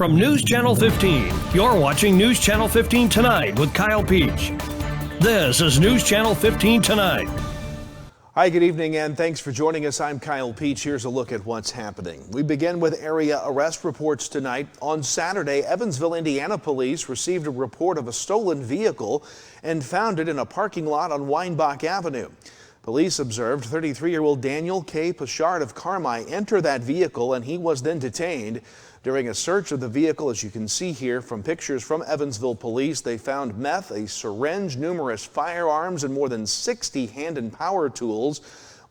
From News Channel 15, you're watching News Channel 15 Tonight with Kyle Peach. This is News Channel 15 Tonight. Hi, good evening, and thanks for joining us. I'm Kyle Peach. Here's a look at what's happening. We begin with area arrest reports tonight. On Saturday, Evansville, Indiana police received a report of a stolen vehicle and found it in a parking lot on Weinbach Avenue. Police observed 33-year-old Daniel K. Pichard of Carmi enter that vehicle, and he was then detained. During a search of the vehicle, as you can see here from pictures from Evansville police, they found meth, a syringe, numerous firearms, and more than 60 hand and power tools.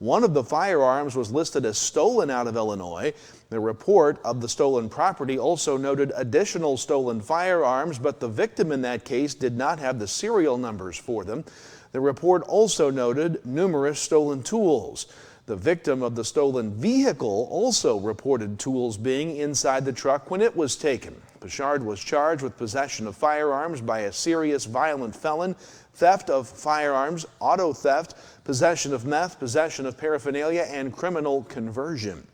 One of the firearms was listed as stolen out of Illinois. The report of the stolen property also noted additional stolen firearms, but the victim in that case did not have the serial numbers for them. The report also noted numerous stolen tools. The victim of the stolen vehicle also reported tools being inside the truck when it was taken. Pichard was charged with possession of firearms by a serious violent felon, theft of firearms, auto theft, possession of meth, possession of paraphernalia, and criminal conversion.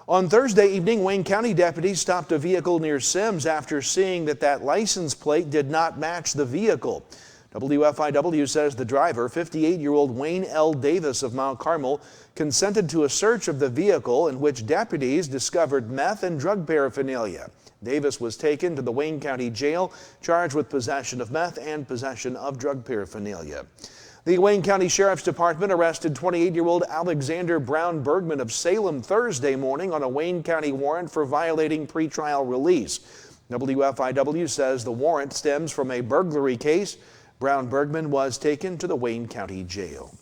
On Thursday evening, Wayne County deputies stopped a vehicle near Sims after seeing that license plate did not match the vehicle. WFIW says the driver, 58-year-old Wayne L. Davis of Mount Carmel, consented to a search of the vehicle in which deputies discovered meth and drug paraphernalia. Davis was taken to the Wayne County Jail, charged with possession of meth and possession of drug paraphernalia. The Wayne County Sheriff's Department arrested 28-year-old Alexander Brown Bergman of Salem Thursday morning on a Wayne County warrant for violating pretrial release. WFIW says the warrant stems from a burglary case. Brown Bergman was taken to the Wayne County Jail.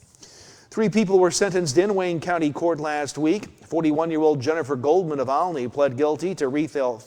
3 people were sentenced in Wayne County Court last week. 41-year-old Jennifer Goldman of Olney pled guilty to retail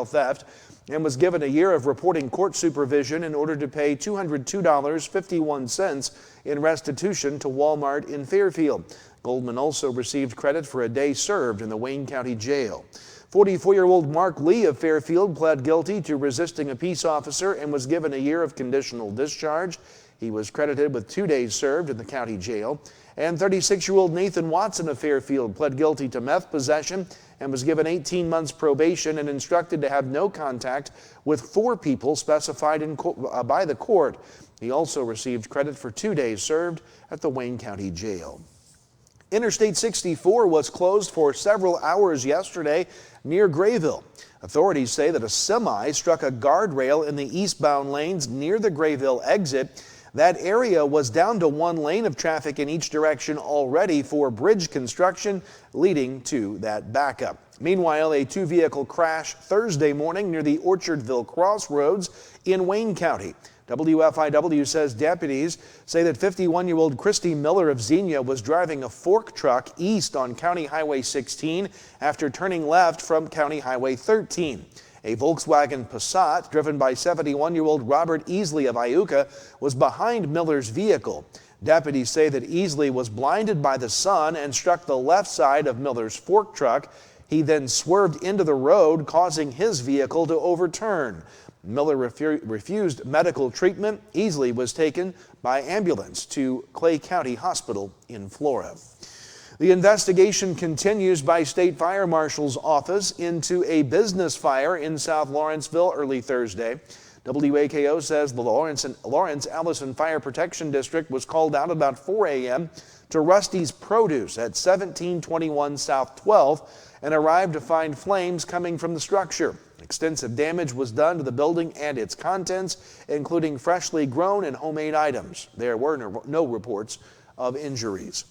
theft and was given a year of reporting court supervision in order to pay $202.51 in restitution to Walmart in Fairfield. Goldman also received credit for a day served in the Wayne County Jail. 44-year-old Mark Lee of Fairfield pled guilty to resisting a peace officer and was given a year of conditional discharge. He was credited with 2 days served in the county jail. And 36-year-old Nathan Watson of Fairfield pled guilty to meth possession and was given 18 months probation and instructed to have no contact with 4 people specified by the court. He also received credit for 2 days served at the Wayne County Jail. Interstate 64 was closed for several hours yesterday near Grayville. Authorities say that a semi struck a guardrail in the eastbound lanes near the Grayville exit. That area was down to 1 lane of traffic in each direction already for bridge construction, leading to that backup. Meanwhile, a 2-vehicle crash Thursday morning near the Orchardville Crossroads in Wayne County. WFIW says deputies say that 51-year-old Christy Miller of Xenia was driving a fork truck east on County Highway 16 after turning left from County Highway 13. A Volkswagen Passat driven by 71-year-old Robert Easley of Iuka was behind Miller's vehicle. Deputies say that Easley was blinded by the sun and struck the left side of Miller's fork truck. He then swerved into the road, causing his vehicle to overturn. Miller refused medical treatment. Easley was taken by ambulance to Clay County Hospital in Flora. The investigation continues by State Fire Marshal's office into a business fire in South Lawrenceville early Thursday. WAKO says the Lawrence Allison Fire Protection District was called out about 4 a.m. to Rusty's Produce at 1721 South 12th and arrived to find flames coming from the structure. Extensive damage was done to the building and its contents, including freshly grown and homemade items. There were no reports of injuries.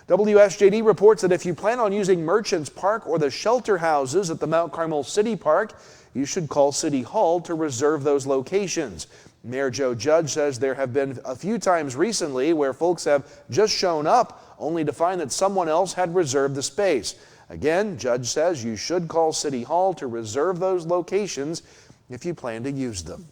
WSJD reports that if you plan on using Merchants Park or the shelter houses at the Mount Carmel City Park, you should call City Hall to reserve those locations. Mayor Joe Judge says there have been a few times recently where folks have just shown up only to find that someone else had reserved the space. Again, Judge says you should call City Hall to reserve those locations if you plan to use them.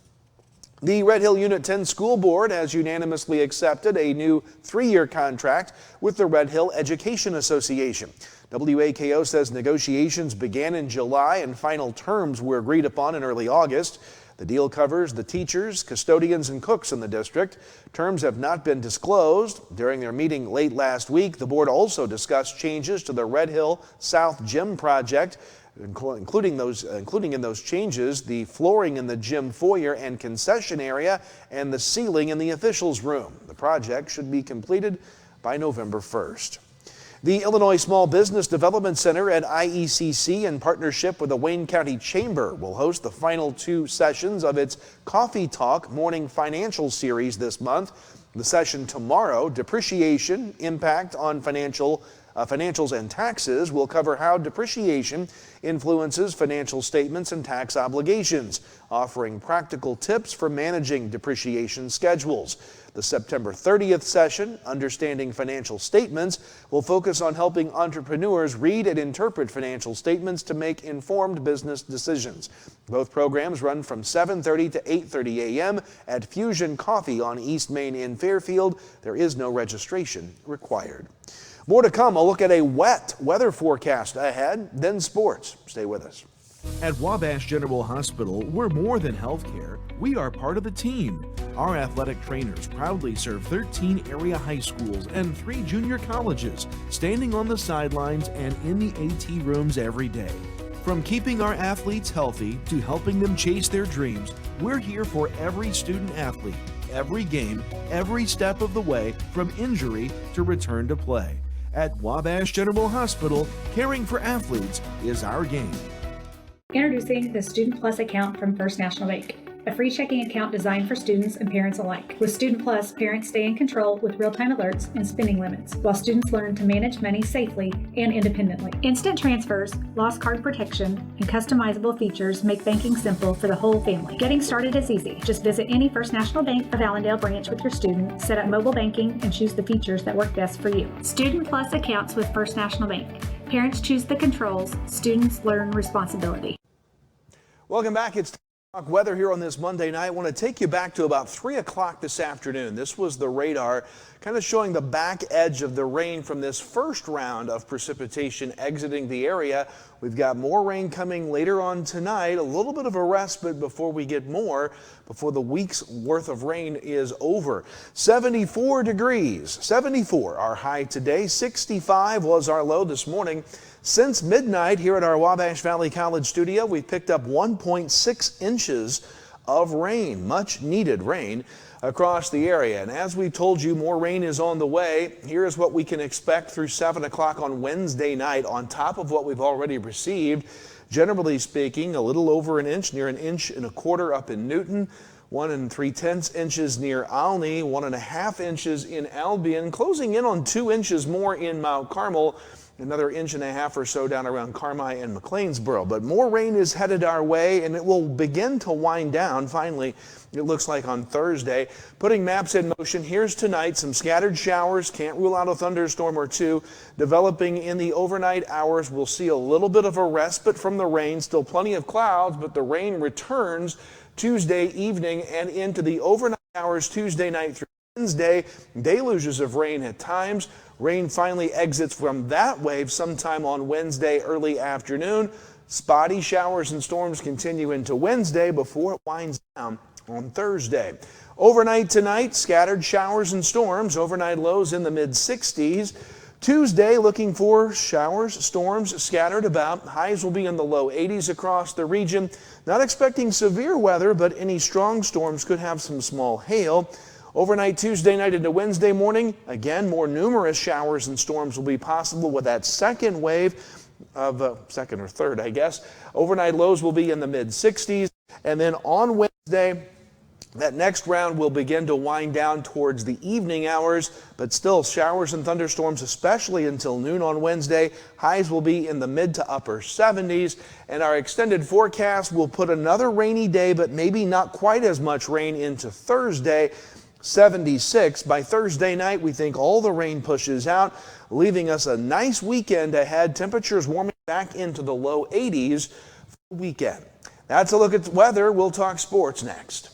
The Red Hill Unit 10 School Board has unanimously accepted a new 3-year contract with the Red Hill Education Association. WAKO says negotiations began in July and final terms were agreed upon in early August. The deal covers the teachers, custodians, and cooks in the district. Terms have not been disclosed. During their meeting late last week, the board also discussed changes to the Red Hill South Gym project. including in those changes the flooring in the gym foyer and concession area and the ceiling in the officials' room. The project should be completed by November 1st. The Illinois Small Business Development Center at IECC, in partnership with the Wayne County Chamber, will host the final 2 sessions of its Coffee Talk Morning Financial Series this month. The session tomorrow, Depreciation, Impact on Financials and Taxes, will cover how depreciation influences financial statements and tax obligations, offering practical tips for managing depreciation schedules. The September 30th session, Understanding Financial Statements, will focus on helping entrepreneurs read and interpret financial statements to make informed business decisions. Both programs run from 7:30 to 8:30 a.m. at Fusion Coffee on East Main in Fairfield. There is no registration required. More to come. A look at a wet weather forecast ahead, then sports. Stay with us. At Wabash General Hospital, we're more than healthcare. We are part of the team. Our athletic trainers proudly serve 13 area high schools and 3 junior colleges, standing on the sidelines and in the AT rooms every day. From keeping our athletes healthy to helping them chase their dreams, we're here for every student athlete, every game, every step of the way, from injury to return to play. At Wabash General Hospital, caring for athletes is our game. Introducing the Student Plus account from First National Bank, a free checking account designed for students and parents alike. With Student Plus, parents stay in control with real-time alerts and spending limits, while students learn to manage money safely and independently. Instant transfers, lost card protection, and customizable features make banking simple for the whole family. Getting started is easy. Just visit any First National Bank of Allendale branch with your student, set up mobile banking, and choose the features that work best for you. Student Plus accounts with First National Bank. Parents choose the controls, students learn responsibility. Welcome back. It's Talk Weather here on this Monday night. I want to take you back to about 3 o'clock this afternoon. This was the radar kind of showing the back edge of the rain from this first round of precipitation exiting the area. We've got more rain coming later on tonight, a little bit of a respite before we get more, before the week's worth of rain is over. 74 degrees, 74 our high today, 65 was our low this morning. Since midnight here at our Wabash Valley College studio, we've picked up 1.6 inches of rain, much needed rain across the area. And as we told you, more rain is on the way. Here is what we can expect through 7 o'clock on Wednesday night on top of what we've already received. Generally speaking, a little over an inch, near 1.25 inches up in Newton, 1 3/10 inches near Olney, 1.5 inches in Albion, closing in on 2 inches more in Mount Carmel. Another 1.5 inches or so down around Carmi and McLeansboro. But more rain is headed our way, and it will begin to wind down finally, it looks like, on Thursday. Putting maps in motion, here's tonight. Some scattered showers, can't rule out a thunderstorm or two. Developing in the overnight hours, we'll see a little bit of a respite from the rain. Still plenty of clouds, but the rain returns Tuesday evening and into the overnight hours Tuesday night through Wednesday. Deluges of rain at times. Rain finally exits from that wave sometime on Wednesday early afternoon. Spotty showers and storms continue into Wednesday before it winds down on Thursday. Overnight tonight, scattered showers and storms. Overnight lows in the mid-60s. Tuesday, looking for showers, storms scattered about. Highs will be in the low 80s across the region. Not expecting severe weather, but any strong storms could have some small hail. Overnight Tuesday night into Wednesday morning, again, more numerous showers and storms will be possible with that second wave of second or third, I guess. Overnight lows will be in the mid-60s. And then on Wednesday, that next round will begin to wind down towards the evening hours, but still showers and thunderstorms, especially until noon on Wednesday. Highs will be in the mid to upper 70s, and our extended forecast will put another rainy day, but maybe not quite as much rain into Thursday. 76. By Thursday night, we think all the rain pushes out, leaving us a nice weekend ahead. Temperatures warming back into the low 80s for the weekend. That's a look at the weather. We'll talk sports next.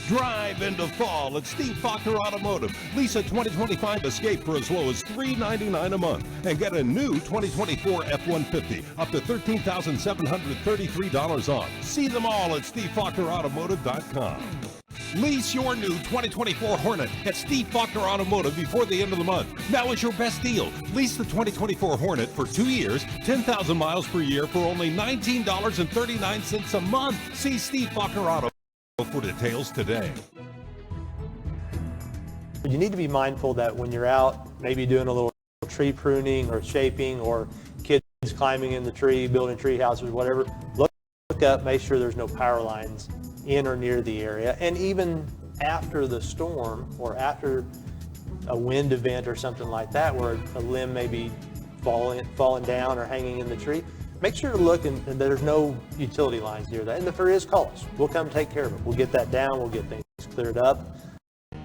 Drive into fall at Steve Faulkner Automotive. Lease a 2025 Escape for as low as $399 a month and get a new 2024 F-150 up to $13,733 off. See them all at SteveFaulknerAutomotive.com. Lease your new 2024 Hornet at Steve Faulkner Automotive before the end of the month. Now is your best deal. Lease the 2024 Hornet for 2 years, 10,000 miles per year for only $19.39 a month. See Steve Faulkner Auto for details today. You need to be mindful that when you're out, maybe doing a little tree pruning or shaping, or kids climbing in the tree, building tree houses, whatever, look up, make sure there's no power lines in or near the area. And even after the storm or after a wind event or something like that, where a limb may be falling down or hanging in the tree, make sure to look and there's no utility lines near that. And if there is, call us. We'll come take care of it. We'll get that down. We'll get things cleared up.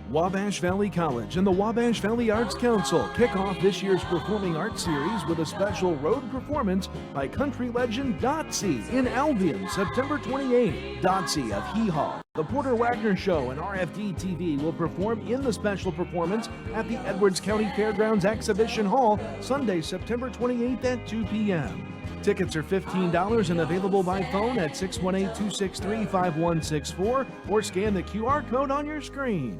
Wabash Valley College and the Wabash Valley Arts Council kick off this year's Performing Arts Series with a special road performance by country legend Dotsy in Albion, September 28th. Dotsy of Hee Haw, the Porter Wagner Show, and RFD TV will perform in the special performance at the Edwards County Fairgrounds Exhibition Hall, Sunday, September 28th at 2 p.m. Tickets are $15 and available by phone at 618-263-5164 or scan the QR code on your screen.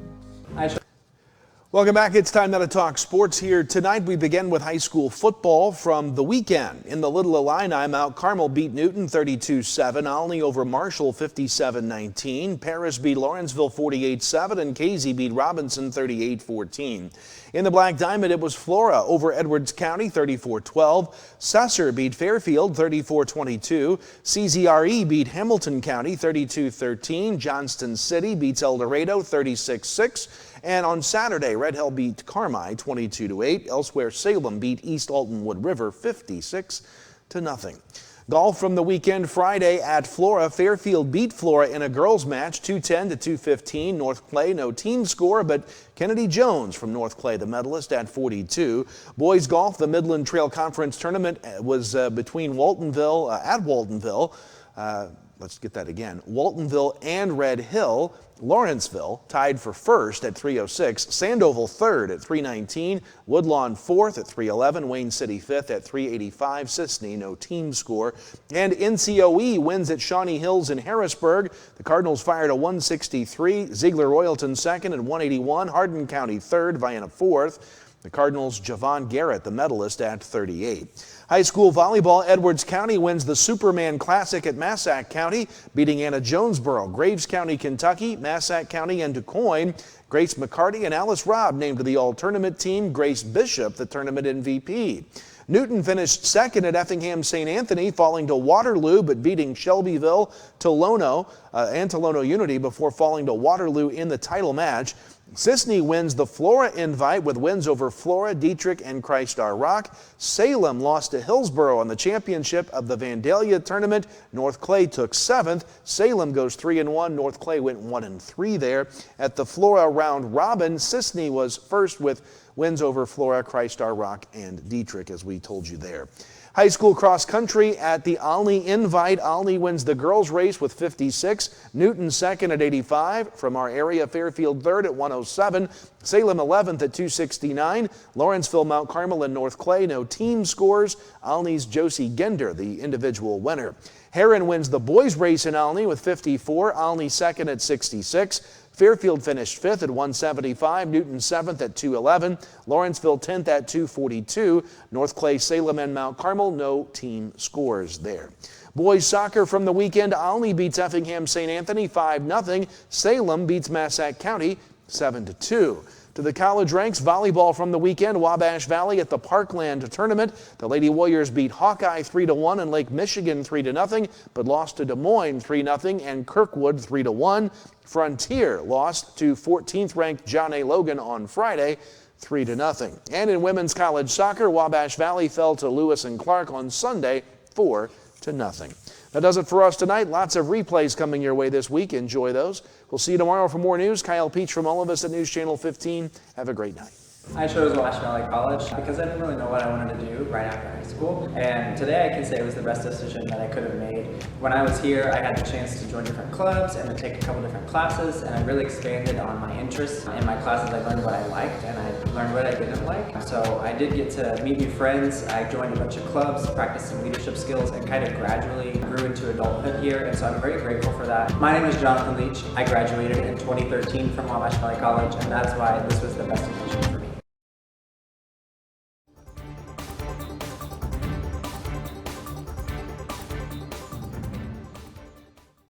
Welcome back. It's time now to talk sports here. Tonight we begin with high school football from the weekend. In the Little Illini, Mount Carmel beat Newton 32-7, Olney over Marshall 57-19, Paris beat Lawrenceville 48-7, and Casey beat Robinson 38-14. In the Black Diamond, it was Flora over Edwards County 34-12, Susser beat Fairfield 34-22, CZRE beat Hamilton County 32-13, Johnston City beats El Dorado 36-6, and on Saturday, Red Hill beat Carmi 22-8. Elsewhere, Salem beat East Alton Wood River 56-0. Golf from the weekend Friday at Flora. Fairfield beat Flora in a girls match 210-215. North Clay, no team score, but Kennedy Jones from North Clay, the medalist, at 42. Boys golf, the Midland Trail Conference tournament was between Waltonville and Red Hill. Lawrenceville tied for first at 306, Sandoval third at 319, Woodlawn fourth at 311, Wayne City fifth at 385, Sisney no team score, and NCOE wins at Shawnee Hills in Harrisburg. The Cardinals fired a 163, Ziegler Royalton second at 181, Hardin County third, Vienna fourth. The Cardinals' Javon Garrett, the medalist, at 38. High school volleyball, Edwards County wins the Superman Classic at Massac County, beating Anna Jonesboro, Graves County, Kentucky, Massac County, and DuQuoin. Grace McCarty and Alice Robb named to the all-tournament team, Grace Bishop the tournament MVP. Newton finished second at Effingham St. Anthony, falling to Waterloo, but beating Shelbyville, Tolono, and Tolono Unity before falling to Waterloo in the title match. Sisney wins the Flora Invite with wins over Flora, Dietrich, and Christ Our Rock. Salem lost to Hillsborough in the championship of the Vandalia tournament. North Clay took seventh. Salem goes 3-1. North Clay went 1-3 there. At the Flora round robin, Sisney was first with wins over Flora, Christ Our Rock, and Dietrich, as we told you there. High school cross country at the Olney Invite. Olney wins the girls race with 56. Newton second at 85. From our area, Fairfield third at 107. Salem 11th at 269. Lawrenceville, Mount Carmel, and North Clay, no team scores. Olney's Josie Gender, the individual winner. Heron wins the boys race in Olney with 54. Olney second at 66. Fairfield finished fifth at 175, Newton seventh at 211, Lawrenceville 10th at 242, North Clay, Salem, and Mount Carmel, no team scores there. Boys soccer from the weekend, Olney beats Effingham St. Anthony 5-0, Salem beats Massac County 7-2. To the college ranks, volleyball from the weekend, Wabash Valley at the Parkland tournament. The Lady Warriors beat Hawkeye 3-1 and Lake Michigan 3-0, but lost to Des Moines 3-0 and Kirkwood 3-1. Frontier lost to 14th ranked John A. Logan on Friday 3-0. And in women's college soccer, Wabash Valley fell to Lewis and Clark on Sunday 4-0. That does it for us tonight. Lots of replays coming your way this week. Enjoy those. We'll see you tomorrow for more news. Kyle Peach from all of us at News Channel 15. Have a great night. I chose Wabash Valley College because I didn't really know what I wanted to do right after high school, and today I can say it was the best decision that I could have made. When I was here, I had the chance to join different clubs and to take a couple different classes, and I really expanded on my interests. In my classes, I learned what I liked and I learned what I didn't like. So I did get to meet new friends. I joined a bunch of clubs, practiced some leadership skills, and kind of gradually grew into adulthood here, and so I'm very grateful for that. My name is Jonathan Leach. I graduated in 2013 from Wabash Valley College, and that's why this was the best decision for me.